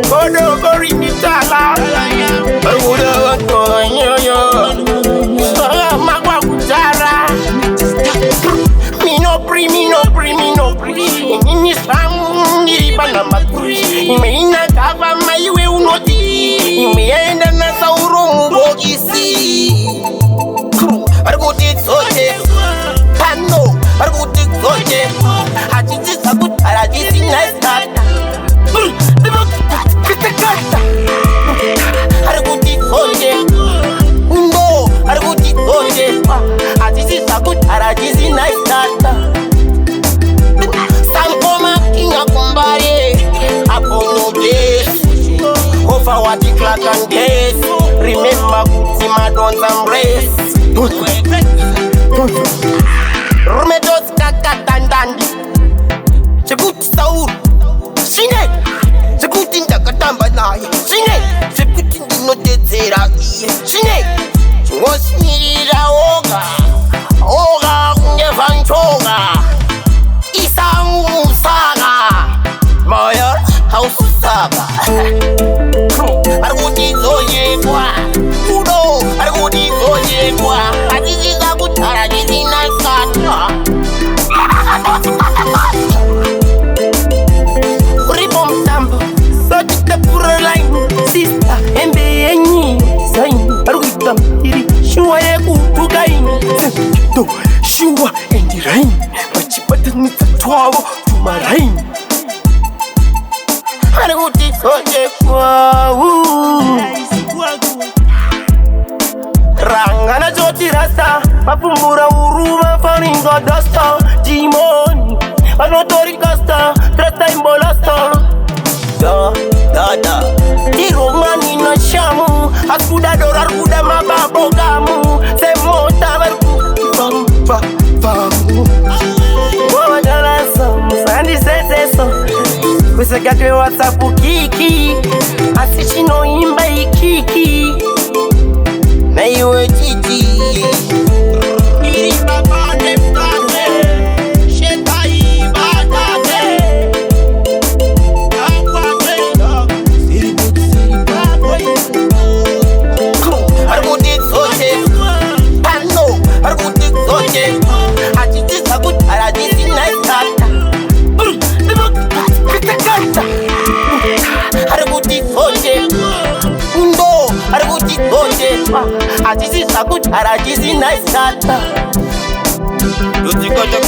Kodo gori mitala, Aruda wanto magwa kutara. Mino pri, ini sang diri bana maturi. Imeina kava maiwe unoti, imeenda na sauro mugogisi. Arguti sote, pano, arguti sote. Hajiji sabut arajisi nice kata. Arguti sote, undo, arguti sote. Hajiji sabut arajisi nice kata. Sankoma kinga kumbare, apono des. Over what the clock and days. Remember kuti madons and race. Rumedos kakatandandi. Sekuti saur. Shine. Sekuti ndakatamba naye. Shine. Sekuti ndinotedzera iye. Shine. Ngosmirira oga. Oga kungevanchoga. Isangu saga. Moyor house saga. Arguti zoyekwa. Udo. Arguti zoyekwa. Ajiziga kutara jizina kata. Ribom tambo. Sotita pura line. Sister. Embe yenyi. Zaini. Argutam. Iri. Shua yeku. Tugaini. Sento. Shua. Endi rain. Pachipata nitatuawo. Tumarain. Arguti zoyekwa. Rangana joti rasta, papumbura uruma faringa dasta, Jimoni, anotori casta, trata imbolasta. Da, tiromani na shamu, askuda dorar kuda mababo gamu, se mota verku, famu. Mama jalasa, musandi seseso, kusega kwe WhatsApp kiki, asishino imba ikiki. Na iwe titi iri baba neftate sheta ibatate akwate siri baboy arguti sote pano arguti sote atiti sagut aradisi naikata arguti sote undo arguti sote Ajizi sakut arajizi nice kata. Yuti kota.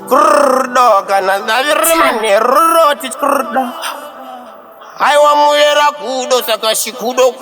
Kurdo kana navirmane roti kurdo. Aiwa muera kudo sakashi kudo.